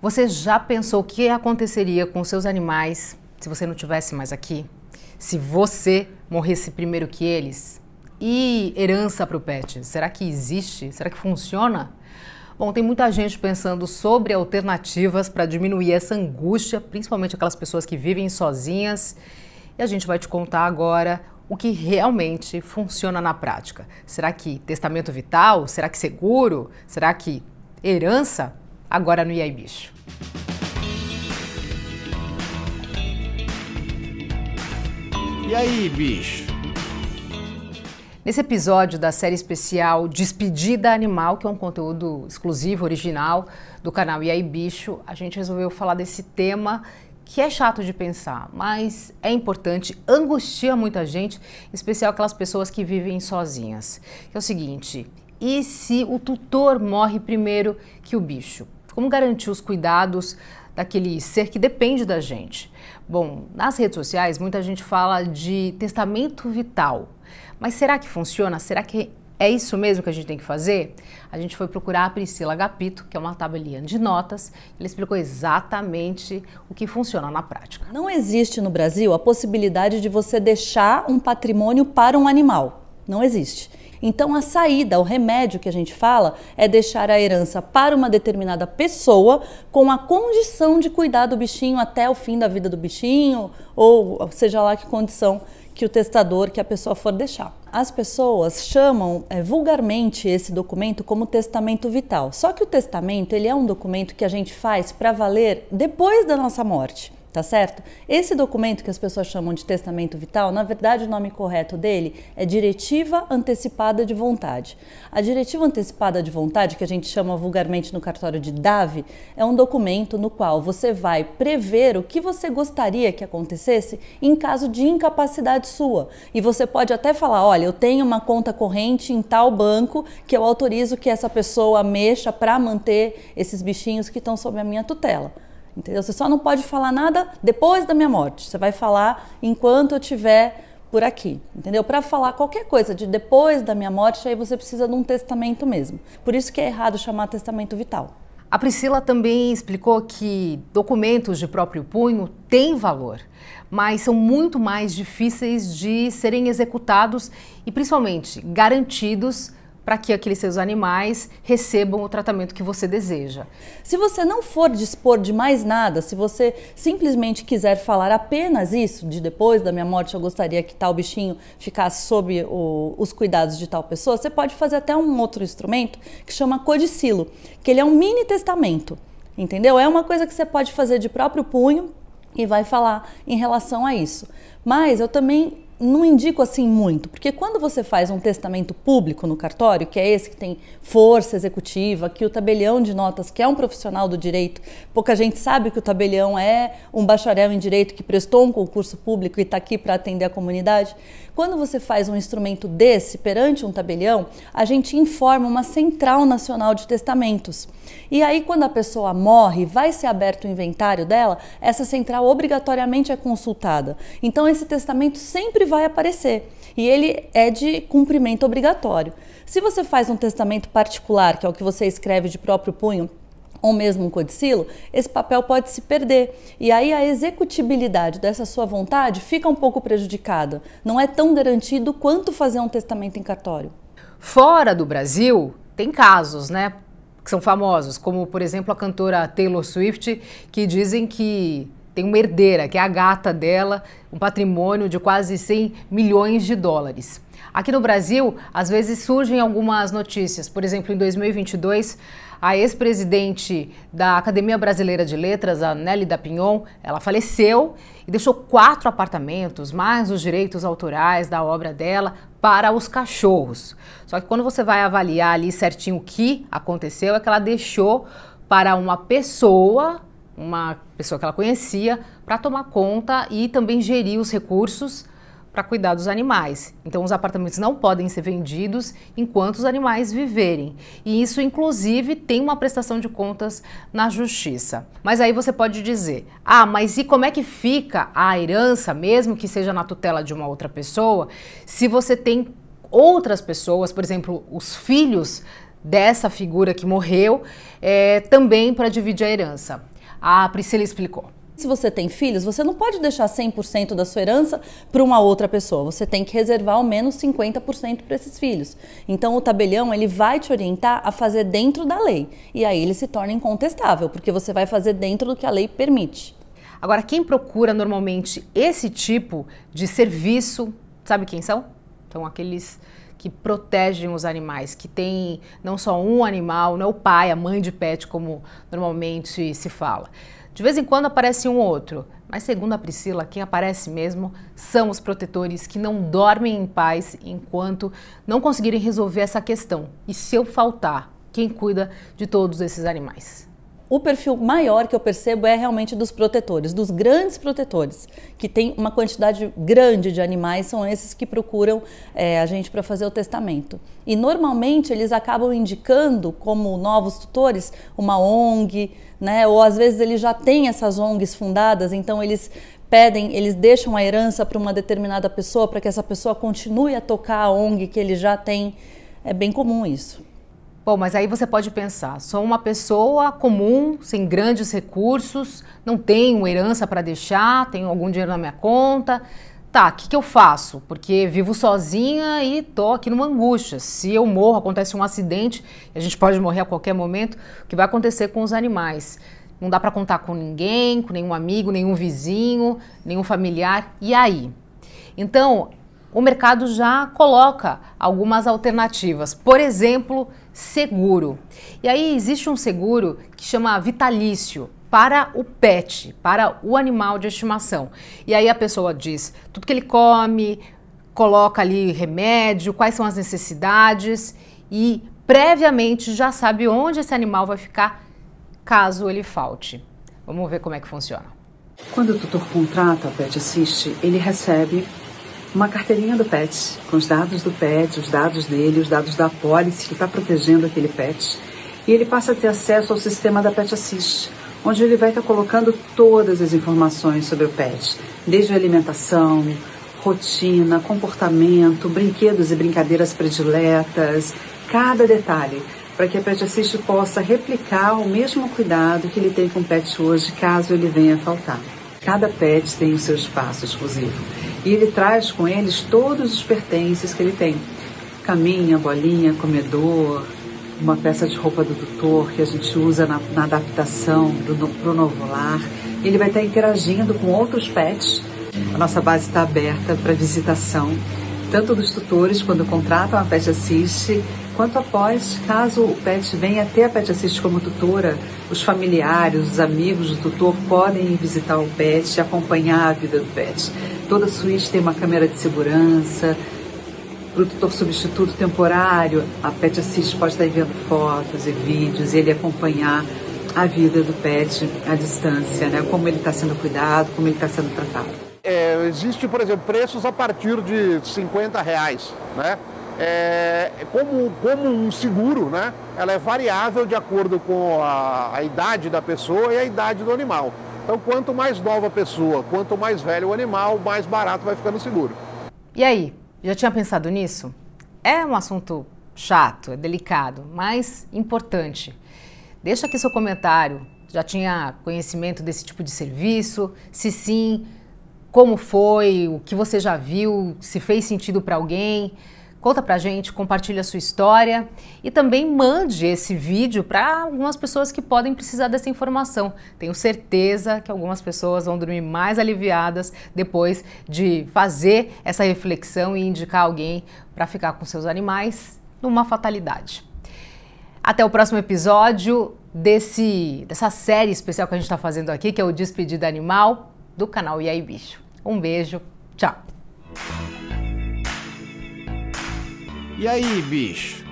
Você já pensou o que aconteceria com seus animais se você não estivesse mais aqui? Se você morresse primeiro que eles? E herança para o pet? Será que existe? Será que funciona? Bom, tem muita gente pensando sobre alternativas para diminuir essa angústia, principalmente aquelas pessoas que vivem sozinhas. E a gente vai te contar agora o que realmente funciona na prática. Será que testamento vital? Será que seguro? Será que herança? Agora no E aí, Bicho. E aí, bicho? Nesse episódio da série especial Despedida Animal, que é um conteúdo exclusivo, original do canal E aí, Bicho, a gente resolveu falar desse tema que é chato de pensar, mas é importante, angustia muita gente, em especial aquelas pessoas que vivem sozinhas. Que é o seguinte, e se o tutor morre primeiro que o bicho? Como garantir os cuidados daquele ser que depende da gente? Bom, nas redes sociais muita gente fala de testamento vital, mas será que funciona? Será que é isso mesmo que a gente tem que fazer? A gente foi procurar a Priscila Agapito, que é uma tabeliã de notas. Ela explicou exatamente o que funciona na prática. Não existe no Brasil a possibilidade de você deixar um patrimônio para um animal. Não existe. Então a saída, o remédio que a gente fala é deixar a herança para uma determinada pessoa com a condição de cuidar do bichinho até o fim da vida do bichinho, ou seja lá que condição que o testador, que a pessoa for deixar. As pessoas chamam vulgarmente esse documento como testamento vital. Só que o testamento, ele é um documento que a gente faz para valer depois da nossa morte, tá certo? Esse documento que as pessoas chamam de testamento vital, na verdade o nome correto dele é diretiva antecipada de vontade. A diretiva antecipada de vontade, que a gente chama vulgarmente no cartório de DAV, é um documento no qual você vai prever o que você gostaria que acontecesse em caso de incapacidade sua. E você pode até falar, olha, eu tenho uma conta corrente em tal banco que eu autorizo que essa pessoa mexa para manter esses bichinhos que estão sob a minha tutela. Entendeu? Você só não pode falar nada depois da minha morte. Você vai falar enquanto eu estiver por aqui, entendeu? Para falar qualquer coisa de depois da minha morte, aí você precisa de um testamento mesmo. Por isso que é errado chamar testamento vital. A Priscila também explicou que documentos de próprio punho têm valor, mas são muito mais difíceis de serem executados e principalmente garantidos para que aqueles seus animais recebam o tratamento que você deseja. Se você não for dispor de mais nada, se você simplesmente quiser falar apenas isso, de depois da minha morte eu gostaria que tal bichinho ficasse sob os cuidados de tal pessoa, você pode fazer até um outro instrumento que chama codicilo, que ele é um mini testamento, entendeu? É uma coisa que você pode fazer de próprio punho e vai falar em relação a isso. Mas eu também não indico assim muito, porque quando você faz um testamento público no cartório, que é esse que tem força executiva, que o tabelião de notas, que é um profissional do direito, pouca gente sabe que o tabelião é um bacharel em direito que prestou um concurso público e está aqui para atender a comunidade. Quando você faz um instrumento desse perante um tabelião, a gente informa uma central nacional de testamentos. E aí, quando a pessoa morre, vai ser aberto o inventário dela, essa central obrigatoriamente é consultada. Então, esse testamento sempre vai aparecer e ele é de cumprimento obrigatório. Se você faz um testamento particular, que é o que você escreve de próprio punho, ou mesmo um codicilo, esse papel pode se perder. E aí a executibilidade dessa sua vontade fica um pouco prejudicada. Não é tão garantido quanto fazer um testamento em cartório. Fora do Brasil, tem casos, né, que são famosos, como, por exemplo, a cantora Taylor Swift, que dizem que tem uma herdeira, que é a gata dela, um patrimônio de quase 100 milhões de dólares. Aqui no Brasil, às vezes surgem algumas notícias. Por exemplo, em 2022, a ex-presidente da Academia Brasileira de Letras, a Nélida Pinhon, ela faleceu e deixou 4 apartamentos, mais os direitos autorais da obra dela, para os cachorros. Só que quando você vai avaliar ali certinho o que aconteceu, é que ela deixou para uma pessoa que ela conhecia, para tomar conta e também gerir os recursos para cuidar dos animais. Então os apartamentos não podem ser vendidos enquanto os animais viverem. E isso, inclusive, tem uma prestação de contas na justiça. Mas aí você pode dizer, mas e como é que fica a herança, mesmo que seja na tutela de uma outra pessoa, se você tem outras pessoas, por exemplo, os filhos dessa figura que morreu, também para dividir a herança. A Priscila explicou. Se você tem filhos, você não pode deixar 100% da sua herança para uma outra pessoa. Você tem que reservar ao menos 50% para esses filhos. Então o tabelião ele vai te orientar a fazer dentro da lei. E aí ele se torna incontestável, porque você vai fazer dentro do que a lei permite. Agora, quem procura normalmente esse tipo de serviço, sabe quem são? São aqueles que protegem os animais, que tem não só um animal, não é o pai, a mãe de pet, como normalmente se fala. De vez em quando aparece um ou outro, mas segundo a Priscila, quem aparece mesmo são os protetores que não dormem em paz enquanto não conseguirem resolver essa questão. E se eu faltar, quem cuida de todos esses animais? O perfil maior que eu percebo é realmente dos protetores, dos grandes protetores, que tem uma quantidade grande de animais, são esses que procuram a gente para fazer o testamento. E normalmente eles acabam indicando como novos tutores uma ONG, né? Ou às vezes eles já têm essas ONGs fundadas, então eles deixam a herança para uma determinada pessoa para que essa pessoa continue a tocar a ONG que ele já tem. É bem comum isso. Bom, mas aí você pode pensar, sou uma pessoa comum, sem grandes recursos, não tenho herança para deixar, tenho algum dinheiro na minha conta. Tá, o que eu faço? Porque vivo sozinha e tô aqui numa angústia. Se eu morro, acontece um acidente, a gente pode morrer a qualquer momento, o que vai acontecer com os animais? Não dá para contar com ninguém, com nenhum amigo, nenhum vizinho, nenhum familiar. E aí? Então, o mercado já coloca algumas alternativas. Por exemplo, seguro. E aí existe um seguro que chama vitalício para o pet, para o animal de estimação. E aí a pessoa diz tudo que ele come, coloca ali remédio, quais são as necessidades e previamente já sabe onde esse animal vai ficar caso ele falte. Vamos ver como é que funciona. Quando o tutor contrata a Pet Assist, ele recebe uma carteirinha do pet, com os dados do pet, os dados dele, os dados da apólice que está protegendo aquele pet. E ele passa a ter acesso ao sistema da Pet Assist, onde ele vai estar colocando todas as informações sobre o pet, desde a alimentação, rotina, comportamento, brinquedos e brincadeiras prediletas, cada detalhe, para que a Pet Assist possa replicar o mesmo cuidado que ele tem com o pet hoje, caso ele venha a faltar. Cada pet tem o seu espaço exclusivo. E ele traz com eles todos os pertences que ele tem. Caminha, bolinha, comedor, uma peça de roupa do tutor que a gente usa na adaptação para o novo lar. Ele vai estar interagindo com outros pets. A nossa base está aberta para visitação, tanto dos tutores quando contratam a Pet Assist, quanto após, caso o pet venha ter a Pet Assist como tutora, os familiares, os amigos do tutor podem ir visitar o pet e acompanhar a vida do pet. Toda suíte tem uma câmera de segurança. Para o tutor substituto temporário, a Pet Assist pode estar enviando fotos e vídeos e ele acompanhar a vida do pet à distância, né? Como ele está sendo cuidado, como ele está sendo tratado. Existe, por exemplo, preços a partir de R$50, né? Como um seguro, né? Ela é variável de acordo com a idade da pessoa e a idade do animal. Então, quanto mais nova a pessoa, quanto mais velho o animal, mais barato vai ficando o seguro. E aí, já tinha pensado nisso? É um assunto chato, é delicado, mas importante. Deixa aqui seu comentário. Já tinha conhecimento desse tipo de serviço? Se sim, como foi? O que você já viu? Se fez sentido para alguém? Conta pra gente, compartilha a sua história e também mande esse vídeo para algumas pessoas que podem precisar dessa informação. Tenho certeza que algumas pessoas vão dormir mais aliviadas depois de fazer essa reflexão e indicar alguém para ficar com seus animais numa fatalidade. Até o próximo episódio dessa série especial que a gente está fazendo aqui, que é o Despedida Animal, do canal E aí Bicho. Um beijo, tchau! E aí, bicho?